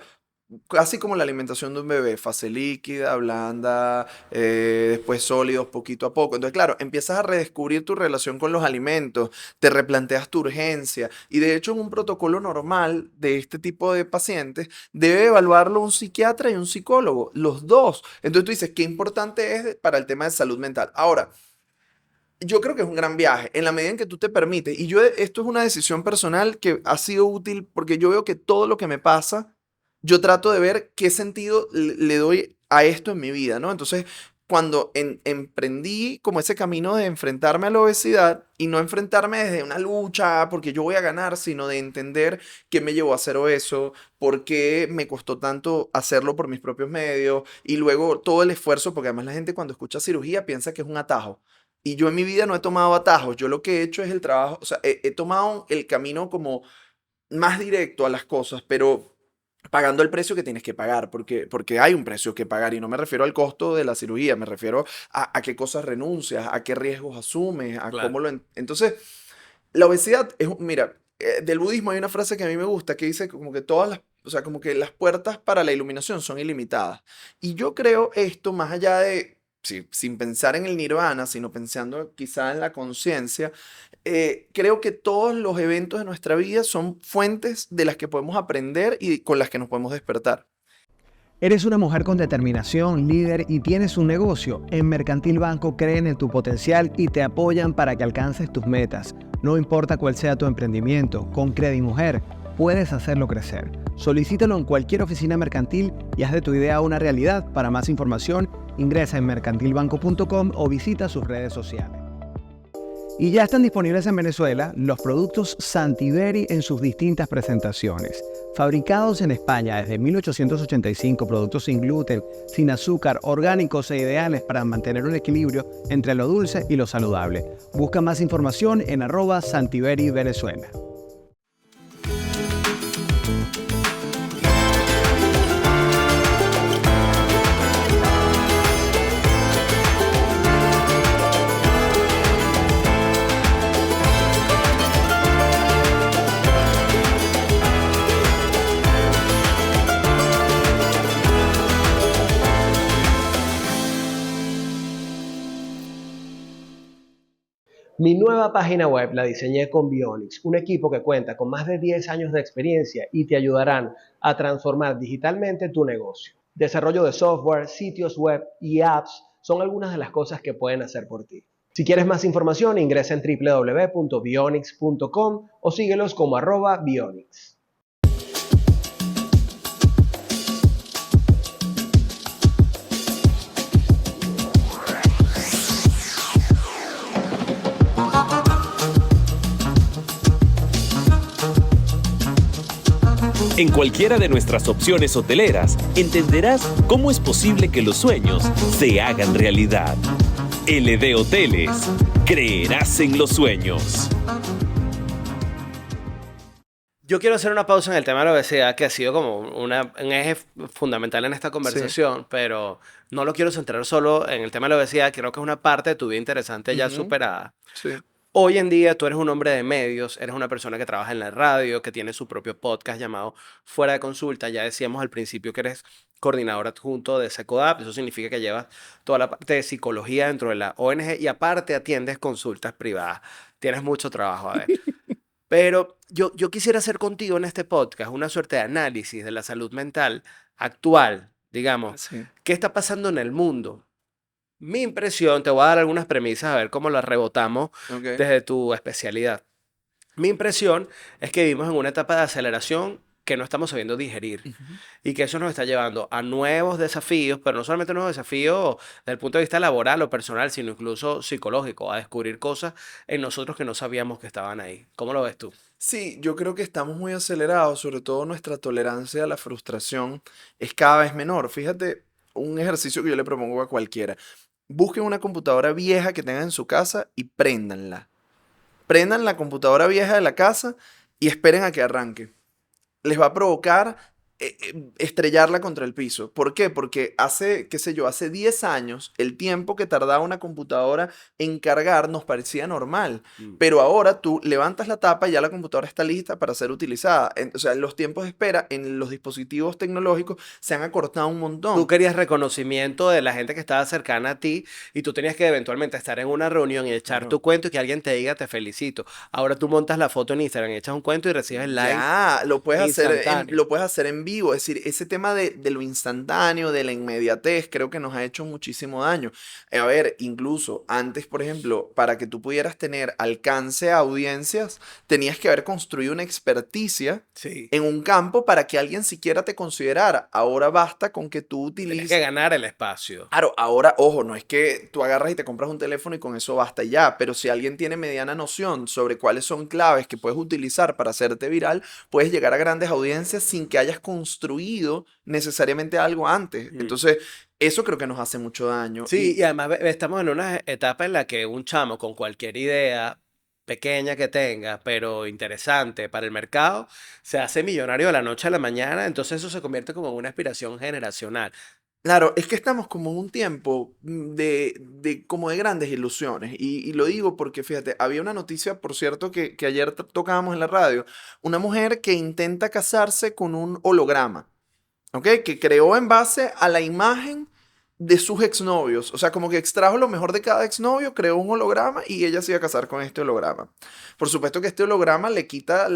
casi como la alimentación de un bebé, fase líquida, blanda, después sólidos poquito a poco. Entonces, claro, empiezas a redescubrir tu relación con los alimentos, te replanteas tu urgencia y de hecho en un protocolo normal de este tipo de pacientes debe evaluarlo un psiquiatra y un psicólogo, los dos. Entonces tú dices, qué importante es para el tema de salud mental. Ahora, yo creo que es un gran viaje en la medida en que tú te permites. Y esto es una decisión personal que ha sido útil porque yo veo que todo lo que me pasa, yo trato de ver qué sentido le doy a esto en mi vida, ¿no? Entonces, cuando emprendí como ese camino de enfrentarme a la obesidad y no enfrentarme desde una lucha porque yo voy a ganar, sino de entender qué me llevó a ser obeso, por qué me costó tanto hacerlo por mis propios medios y luego todo el esfuerzo, porque además la gente cuando escucha cirugía piensa que es un atajo. Y yo en mi vida no he tomado atajos, yo lo que he hecho es el trabajo, o sea, he tomado el camino como más directo a las cosas, pero pagando el precio que tienes que pagar, porque hay un precio que pagar y no me refiero al costo de la cirugía, me refiero a qué cosas renuncias, a qué riesgos asumes, a Claro. cómo Entonces, la obesidad es, mira, del budismo hay una frase que a mí me gusta que dice como que o sea, como que las puertas para la iluminación son ilimitadas. Y yo creo esto más allá de, sí, sin pensar en el nirvana, sino pensando quizá en la conciencia, creo que todos los eventos de nuestra vida son fuentes de las que podemos aprender y con las que nos podemos despertar. Eres una mujer con determinación, líder y tienes un negocio. En Mercantil Banco creen en tu potencial y te apoyan para que alcances tus metas. No importa cuál sea tu emprendimiento, con Credimujer puedes hacerlo crecer. Solicítalo en cualquier oficina mercantil y haz de tu idea una realidad. Para más información, ingresa en mercantilbanco.com o visita sus redes sociales. Y ya están disponibles en Venezuela los productos Santiveri en sus distintas presentaciones. Fabricados en España desde 1885, productos sin gluten, sin azúcar, orgánicos e ideales para mantener un equilibrio entre lo dulce y lo saludable. Busca más información en @SantiveriVenezuela. Mi nueva página web la diseñé con Bionix, un equipo que cuenta con más de 10 años de experiencia y te ayudarán a transformar digitalmente tu negocio. Desarrollo de software, sitios web y apps son algunas de las cosas que pueden hacer por ti. Si quieres más información, ingresa en www.bionix.com o síguelos como @Bionix. En cualquiera de nuestras opciones hoteleras, entenderás cómo es posible que los sueños se hagan realidad. LD Hoteles. Creerás en los sueños. Yo quiero hacer una pausa en el tema de la obesidad, que ha sido como un eje fundamental en esta conversación, pero no lo quiero centrar solo en el tema de la obesidad. Creo que es una parte de tu vida interesante ya superada. Sí. Hoy en día tú eres un hombre de medios, eres una persona que trabaja en la radio, que tiene su propio podcast llamado Fuera de Consulta. Ya decíamos al principio que eres coordinador adjunto de Secodap. Eso significa que llevas toda la parte de psicología dentro de la ONG y aparte atiendes consultas privadas. Tienes mucho trabajo, a ver. Pero yo quisiera hacer contigo en este podcast una suerte de análisis de la salud mental actual, digamos. Sí. ¿Qué está pasando en el mundo? Mi impresión, te voy a dar algunas premisas a ver cómo las rebotamos Ok. desde tu especialidad. Mi impresión es que vivimos en una etapa de aceleración que no estamos sabiendo digerir y que eso nos está llevando a nuevos desafíos, pero no solamente nuevos desafíos desde el punto de vista laboral o personal, sino incluso psicológico, a descubrir cosas en nosotros que no sabíamos que estaban ahí. ¿Cómo lo ves tú? Sí, yo creo que estamos muy acelerados, sobre todo nuestra tolerancia a la frustración es cada vez menor. Fíjate, un ejercicio que yo le propongo a cualquiera. Busquen una computadora vieja que tengan en su casa y préndanla. Prendan la computadora vieja de la casa y esperen a que arranque. Les va a provocar estrellarla contra el piso. ¿Por qué? Porque hace, qué sé yo, hace 10 años el tiempo que tardaba una computadora en cargar nos parecía normal. Pero ahora tú levantas la tapa y ya la computadora está lista para ser utilizada. O sea, los tiempos de espera en los dispositivos tecnológicos se han acortado un montón. Tú querías reconocimiento de la gente que estaba cercana a ti y tú tenías que eventualmente estar en una reunión y echar Claro. tu cuento y que alguien te diga te felicito. Ahora tú montas la foto en Instagram y echas un cuento y recibes el like. Ya, lo puedes instantáneo. lo puedes hacer en vivo. Es decir, ese tema de lo instantáneo, de la inmediatez, creo que nos ha hecho muchísimo daño. A ver, incluso antes, por ejemplo, para que tú pudieras tener alcance a audiencias, tenías que haber construido una experticia Sí. en un campo para que alguien siquiera te considerara. Ahora basta con que tú Tienes utilices... que ganar el espacio. Claro, ahora, ojo, no es que tú agarras y te compras un teléfono y con eso basta y ya, pero si alguien tiene mediana noción sobre cuáles son claves que puedes utilizar para hacerte viral, puedes llegar a grandes audiencias sin que hayas construido necesariamente algo antes. Entonces, eso creo que nos hace mucho daño. Sí, y además estamos en una etapa en la que un chamo con cualquier idea pequeña que tenga, pero interesante para el mercado, se hace millonario de la noche a la mañana, entonces eso se convierte como en una aspiración generacional. Claro, es que estamos como en un tiempo como de grandes ilusiones. Y lo digo porque, fíjate, había una noticia, por cierto, que ayer tocábamos en la radio. Una mujer que intenta casarse con un holograma, ¿ok? Que creó en base a la imagen de sus exnovios. O sea, como que extrajo lo mejor de cada exnovio, creó un holograma y ella se iba a casar con este holograma. Por supuesto que este holograma le quita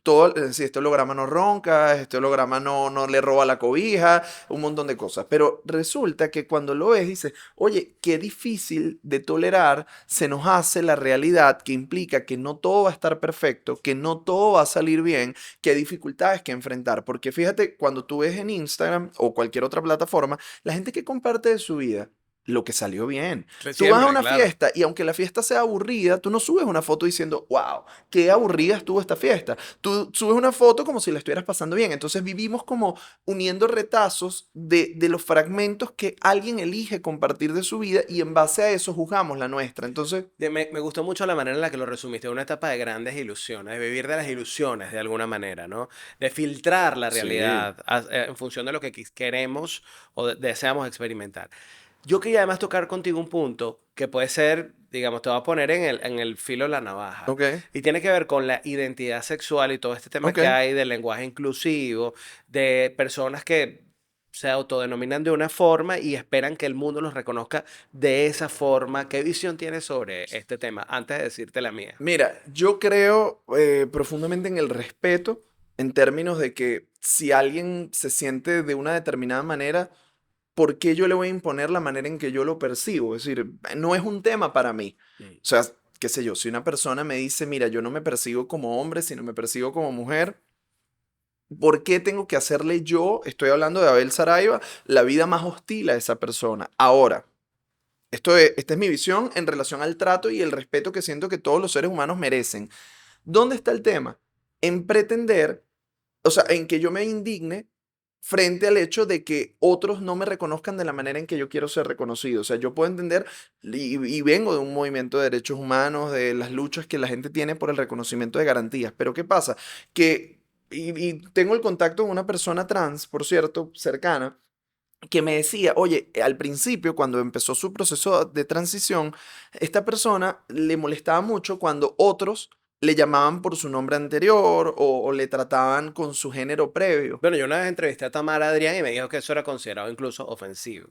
todo, es decir, este holograma no ronca, este holograma no le roba la cobija, un montón de cosas. Pero resulta que cuando lo ves, dices, oye, qué difícil de tolerar se nos hace la realidad que implica que no todo va a estar perfecto, que no todo va a salir bien, que hay dificultades que enfrentar. Porque fíjate, cuando tú ves en Instagram o cualquier otra plataforma, la gente que comparte de su vida lo que salió bien. Tú vas a Siempre, una claro. fiesta y aunque la fiesta sea aburrida, tú no subes una foto diciendo, wow, qué aburrida estuvo esta fiesta. Tú subes una foto como si la estuvieras pasando bien. Entonces vivimos como uniendo retazos de los fragmentos que alguien elige compartir de su vida y en base a eso juzgamos la nuestra. Entonces, Me gustó mucho la manera en la que lo resumiste, una etapa de grandes ilusiones, de vivir de las ilusiones de alguna manera, ¿no? De filtrar la sí. realidad en función de lo que queremos o deseamos experimentar. Yo quería además tocar contigo un punto que puede ser, digamos, te voy a poner en el filo de la navaja. Ok. Y tiene que ver con la identidad sexual y todo este tema Ok. que hay del lenguaje inclusivo, de personas que se autodenominan de una forma y esperan que el mundo los reconozca de esa forma. ¿Qué visión tienes sobre este tema? Antes de decirte la mía. Mira, yo creo profundamente en el respeto en términos de que si alguien se siente de una determinada manera, ¿por qué yo le voy a imponer la manera en que yo lo percibo? Es decir, no es un tema para mí. O sea, qué sé yo, si una persona me dice, mira, yo no me percibo como hombre, sino me percibo como mujer, ¿por qué tengo que hacerle yo, estoy hablando de Abel Saraiva, la vida más hostil a esa persona? Ahora, esta es mi visión en relación al trato y el respeto que siento que todos los seres humanos merecen. ¿Dónde está el tema? En pretender, o sea, en que yo me indigne frente al hecho de que otros no me reconozcan de la manera en que yo quiero ser reconocido. O sea, yo puedo entender, y vengo de un movimiento de derechos humanos, de las luchas que la gente tiene por el reconocimiento de garantías. Pero ¿qué pasa? Que, y tengo el contacto con una persona trans, por cierto, cercana, que me decía, oye, al principio, cuando empezó su proceso de transición, esta persona le molestaba mucho cuando otros le llamaban por su nombre anterior o le trataban con su género previo. Bueno, yo una vez entrevisté a Tamara Adrián y me dijo que eso era considerado incluso ofensivo.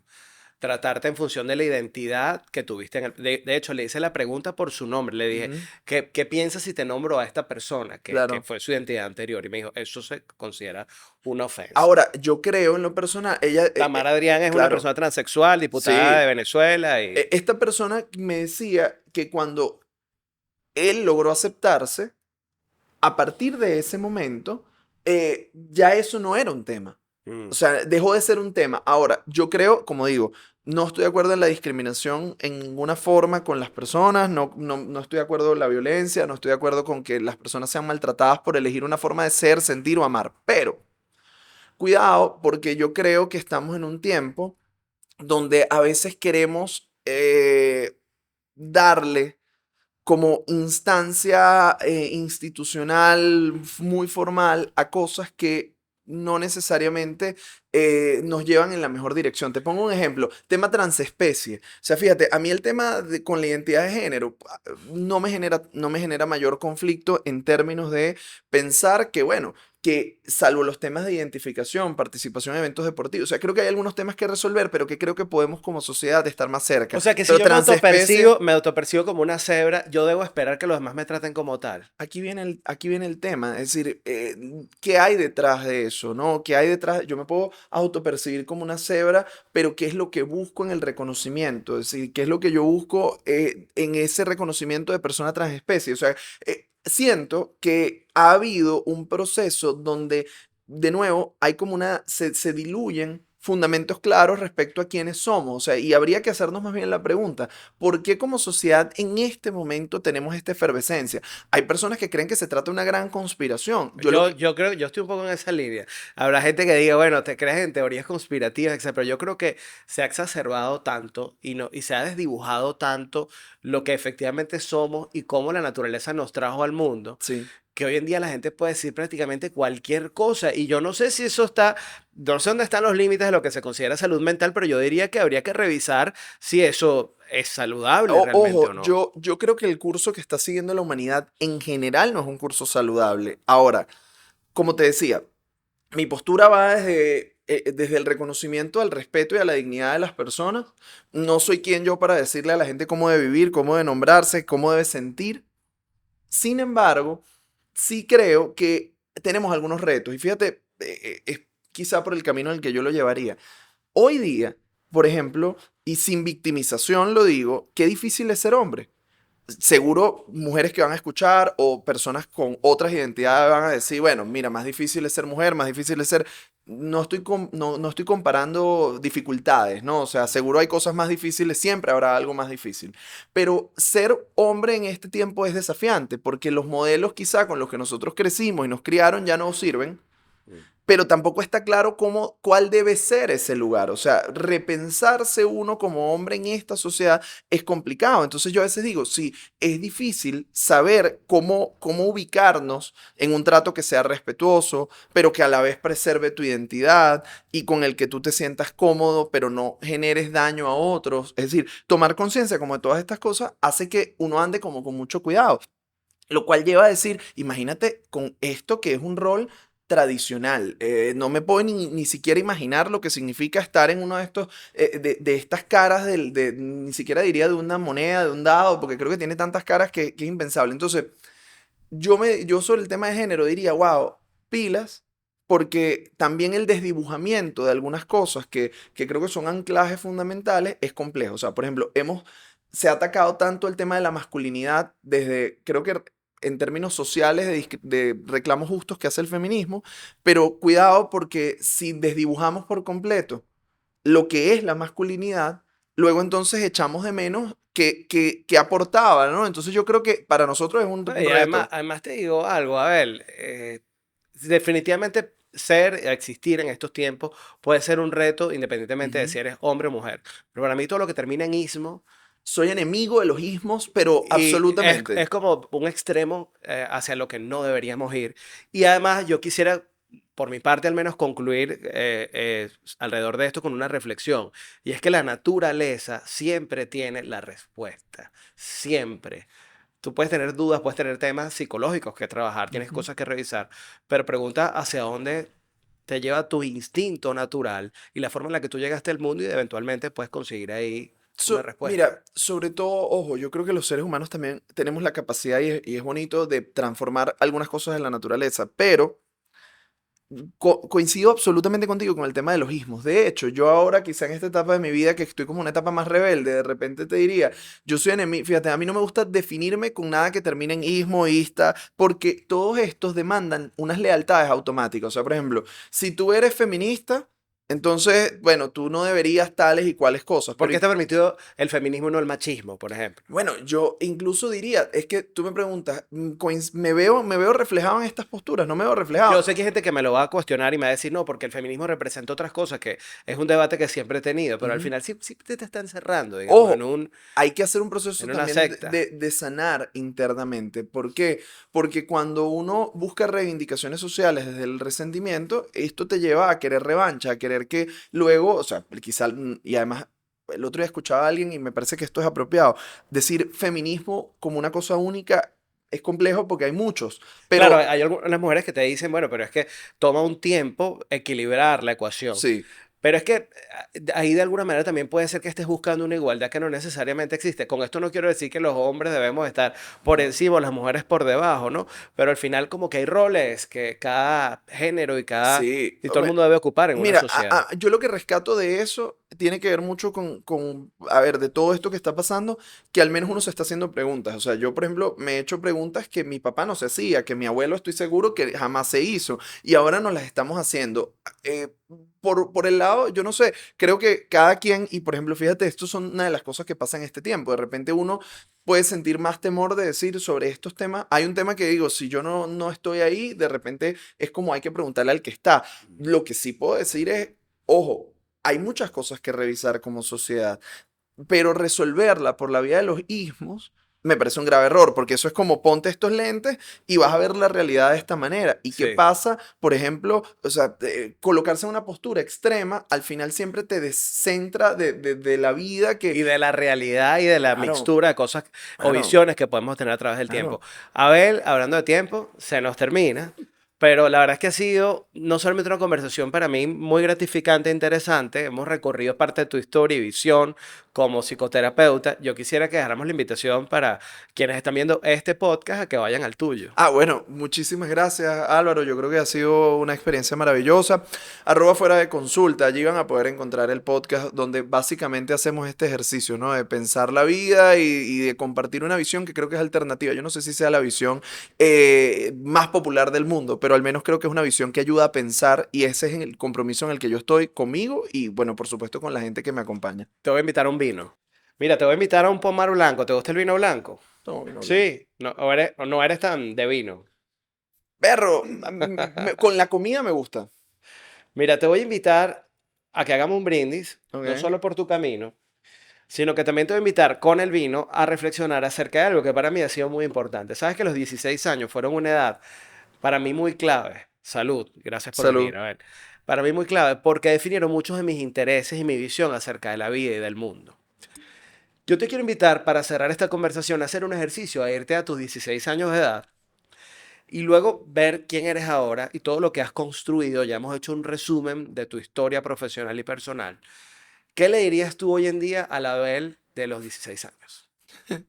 Tratarte en función de la identidad que tuviste de hecho, le hice la pregunta por su nombre. Le dije, Ujú, ¿qué piensas si te nombro a esta persona que claro. fue su identidad anterior? Y me dijo, eso se considera una ofensa. Ahora, yo creo en lo personal, ella, Tamara Adrián es una claro, persona transexual, diputada de sí, Venezuela y... esta persona me decía que cuando él logró aceptarse, a partir de ese momento, ya eso no era un tema. O Mm. sea, dejó de ser un tema. Ahora, yo creo, como digo, no estoy de acuerdo en la discriminación en ninguna forma con las personas, no estoy de acuerdo en la violencia, no estoy de acuerdo con que las personas sean maltratadas por elegir una forma de ser, sentir o amar. Pero, cuidado, porque yo creo que estamos en un tiempo donde a veces queremos darle como instancia institucional muy formal a cosas que no necesariamente nos llevan en la mejor dirección. Te pongo un ejemplo, tema transespecie. O sea, fíjate, a mí el tema con la identidad de género no me genera mayor conflicto en términos de pensar que, bueno, que salvo los temas de identificación, participación en eventos deportivos, o sea, creo que hay algunos temas que resolver, pero que creo que podemos como sociedad estar más cerca. O sea que si Pero yo transespecie... me autopercibo como una cebra, yo debo esperar que los demás me traten como tal. Aquí viene el tema, es decir, ¿qué hay detrás de eso, no? ¿Qué hay detrás? Yo me puedo autopercibir como una cebra, pero ¿qué es lo que busco en el reconocimiento? Es decir, ¿qué es lo que yo busco en ese reconocimiento de persona transespecie? O sea, siento que ha habido un proceso donde, de nuevo, hay como se diluyen fundamentos claros respecto a quiénes somos. O sea, y habría que hacernos más bien la pregunta, ¿por qué como sociedad en este momento tenemos esta efervescencia? Hay personas que creen que se trata de una gran conspiración. Yo creo, yo estoy un poco en esa línea. Habrá gente que diga, bueno, te crees en teorías conspirativas, etcétera, pero yo creo que se ha exacerbado tanto y se ha desdibujado tanto lo que efectivamente somos y cómo la naturaleza nos trajo al mundo, Sí. que hoy en día la gente puede decir prácticamente cualquier cosa. Y yo no sé si eso está, no sé dónde están los límites de lo que se considera salud mental, pero yo diría que habría que revisar si eso es saludable realmente Ojo, o no. yo creo que el curso que está siguiendo la humanidad en general no es un curso saludable. Ahora, como te decía, mi postura va desde el reconocimiento al respeto y a la dignidad de las personas. No soy quien yo para decirle a la gente cómo debe vivir, cómo debe nombrarse, cómo debe sentir. Sin embargo, sí creo que tenemos algunos retos. Y fíjate, es quizá por el camino en el que yo lo llevaría. Hoy día, por ejemplo, y sin victimización lo digo, qué difícil es ser hombre. Seguro mujeres que van a escuchar o personas con otras identidades van a decir, bueno, mira, más difícil es ser mujer, más difícil es ser... no estoy comparando dificultades, ¿no? O sea, seguro hay cosas más difíciles, siempre habrá algo más difícil. Pero ser hombre en este tiempo es desafiante porque los modelos quizá con los que nosotros crecimos y nos criaron ya no sirven, pero tampoco está claro cuál debe ser ese lugar. O sea, repensarse uno como hombre en esta sociedad es complicado. Entonces yo a veces digo, sí, es difícil saber cómo ubicarnos en un trato que sea respetuoso, pero que a la vez preserve tu identidad y con el que tú te sientas cómodo, pero no generes daño a otros. Es decir, tomar conciencia como de todas estas cosas hace que uno ande como con mucho cuidado. Lo cual lleva a decir, imagínate con esto que es un rol tradicional. No me puedo ni siquiera imaginar lo que significa estar en uno de estos, de estas caras, ni siquiera diría de una moneda, de un dado, porque creo que tiene tantas caras que es impensable. Entonces, yo sobre el tema de género diría, wow, pilas, porque también el desdibujamiento de algunas cosas que creo que son anclajes fundamentales es complejo. O sea, por ejemplo, se ha atacado tanto el tema de la masculinidad desde, creo que en términos sociales de reclamos justos que hace el feminismo, pero cuidado porque si desdibujamos por completo lo que es la masculinidad, luego entonces echamos de menos que aportaba, ¿no? Entonces yo creo que para nosotros es un Y además, reto. además te digo algo, a ver, definitivamente existir en estos tiempos puede ser un reto independientemente de Ujú. si eres hombre o mujer. Pero para mí todo lo que termina en ismo Soy enemigo de los ismos, pero y es absolutamente. como un extremo hacia lo que no deberíamos ir. Y además yo quisiera, por mi parte al menos, concluir alrededor de esto con una reflexión. Y es que la naturaleza siempre tiene la respuesta. Siempre. Tú puedes tener dudas, puedes tener temas psicológicos que trabajar, tienes Ujú. cosas que revisar, pero pregunta hacia dónde te lleva tu instinto natural y la forma en la que tú llegaste al mundo y eventualmente puedes conseguir ahí una respuesta. Mira, sobre todo, ojo, yo creo que los seres humanos también tenemos la capacidad y es bonito de transformar algunas cosas de la naturaleza, pero coincido absolutamente contigo con el tema de los ismos. De hecho, yo ahora, quizá en esta etapa de mi vida, que estoy como una etapa más rebelde, de repente te diría, yo soy enemigo, fíjate, a mí no me gusta definirme con nada que termine en ismo, ista, porque todos estos demandan unas lealtades automáticas. O sea, por ejemplo, si tú eres feminista, entonces, bueno, tú no deberías tales y cuales cosas, ¿Por pero qué está permitido el feminismo y no el machismo, por ejemplo? bueno, yo incluso diría, es que tú me preguntas, me veo reflejado en estas posturas, no me veo Yo reflejado. sé que hay gente que me lo va a cuestionar y me va a decir, no, porque el feminismo representa otras cosas, que es un debate que siempre he tenido, pero al Ujú. final sí, sí te está encerrando, digamos, Ojo, hay que hacer un proceso en una también secta. de sanar internamente. ¿Por qué? Porque cuando uno busca reivindicaciones sociales desde el resentimiento, esto te lleva a querer revancha, a querer que luego, o sea, quizá, y además, el otro día escuchaba a alguien y me parece que esto es apropiado, decir feminismo como una cosa única es complejo porque hay muchos, Claro, pero hay algunas mujeres que te dicen, bueno, pero es que toma un tiempo equilibrar la ecuación. sí. Pero es que ahí de alguna manera también puede ser que estés buscando una igualdad que no necesariamente existe. Con esto no quiero decir que los hombres debemos estar por encima o las mujeres por debajo, ¿no? Pero al final como que hay roles que cada género Sí, y todo el mundo debe ocupar en una mira, sociedad. yo lo que rescato de eso tiene que ver mucho a ver, de todo esto que está pasando, que al menos uno se está haciendo preguntas. O sea, yo, por ejemplo, me he hecho preguntas que mi papá no se hacía, que mi abuelo estoy seguro que jamás se hizo, y ahora nos las estamos haciendo. Eh, por el lado, yo no sé, creo que cada quien, y por ejemplo, fíjate, esto son una de las cosas que pasa en este tiempo. De repente uno puede sentir más temor de decir sobre estos temas. Hay un tema que digo, si yo no estoy ahí, de repente es como hay que preguntarle al que está. Lo que sí puedo decir es, ojo, hay muchas cosas que revisar como sociedad, pero resolverla por la vía de los ismos me parece un grave error, porque eso es como ponte estos lentes y vas a ver la realidad de esta manera. ¿Y qué Sí. pasa? Por ejemplo, o sea, colocarse en una postura extrema al final siempre te descentra de la vida Y que, de la realidad y de la claro, mixtura de cosas o claro, visiones que podemos tener a través del tiempo. claro. Abel, hablando de tiempo, se nos termina. Pero la verdad es que ha sido no solamente una conversación para mí muy gratificante e interesante, hemos recorrido parte de tu historia y visión como psicoterapeuta. Yo quisiera que dejáramos la invitación para quienes están viendo este podcast a que vayan al tuyo. Bueno, muchísimas gracias Álvaro, yo creo que ha sido una experiencia maravillosa. @fuera de consulta, allí van a poder encontrar el podcast donde básicamente hacemos este ejercicio, ¿no? De pensar la vida y de compartir una visión que creo que es alternativa. Yo no sé si sea la visión más popular del mundo, pero al menos creo que es una visión que ayuda a pensar y ese es el compromiso en el que yo estoy conmigo y bueno, por supuesto con la gente que me acompaña. Te voy a invitar a un vino. Mira, te voy a invitar a un pomar blanco. ¿Te gusta el vino blanco? No, no, no. Sí, no, o no eres tan de vino. Perro, con la comida me gusta. Mira, te voy a invitar a que hagamos un brindis, no Ok. solo por tu camino, sino que también te voy a invitar con el vino a reflexionar acerca de algo que para mí ha sido muy importante. Sabes que los 16 años fueron una edad para mí muy clave. Salud, gracias por el Salud. vino. A ver. Para mí muy clave porque definieron muchos de mis intereses y mi visión acerca de la vida y del mundo. Yo te quiero invitar para cerrar esta conversación a hacer un ejercicio, a irte a tus 16 años de edad y luego ver quién eres ahora y todo lo que has construido. Ya hemos hecho un resumen de tu historia profesional y personal. ¿Qué le dirías tú hoy en día a la Abel de los 16 años?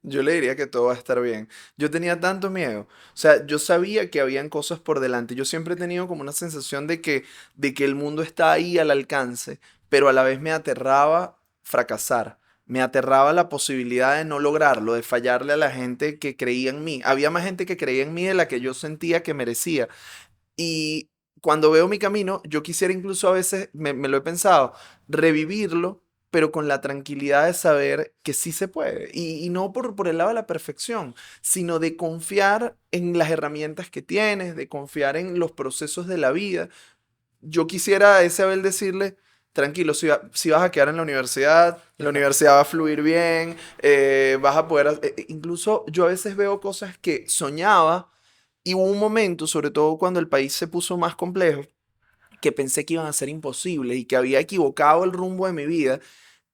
Yo le diría que todo va a estar bien. Yo tenía tanto miedo. O sea, yo sabía que habían cosas por delante. Yo siempre he tenido como una sensación de que el mundo está ahí al alcance, pero a la vez me aterraba fracasar. Me aterraba la posibilidad de no lograrlo, de fallarle a la gente que creía en mí. Había más gente que creía en mí de la que yo sentía que merecía. Y cuando veo mi camino, yo quisiera incluso a veces, me lo he pensado, revivirlo, pero con la tranquilidad de saber que sí se puede. Y no por el lado de la perfección, sino de confiar en las herramientas que tienes, de confiar en los procesos de la vida. Yo quisiera a ese Abel decirle, tranquilo, si vas a quedar en la universidad va a fluir bien, vas a poder... incluso yo a veces veo cosas que soñaba y hubo un momento, sobre todo cuando el país se puso más complejo, que pensé que iban a ser imposibles y que había equivocado el rumbo de mi vida,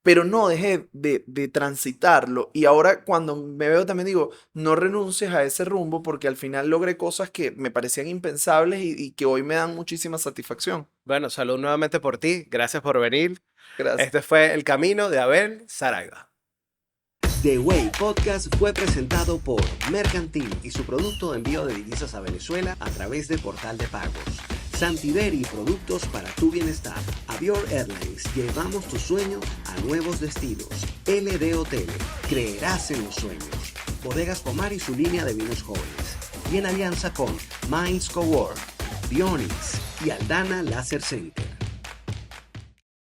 pero no dejé de transitarlo. Y ahora cuando me veo también digo, no renuncies a ese rumbo porque al final logré cosas que me parecían impensables y que hoy me dan muchísima satisfacción. Bueno, salud nuevamente por ti. Gracias por venir. Gracias. Este fue El Camino de Abel Saraiva. The Way Podcast fue presentado por Mercantil y su producto de envío de divisas a Venezuela a través de Portal de Pagos. Santiberi, productos para tu bienestar. Avior Airlines, llevamos tu sueño a nuevos destinos. LD Hoteles, creerás en los sueños. Bodegas Pomar y su línea de vinos jóvenes. Y en alianza con Minds Cowork, Bionix y Aldana Laser Center.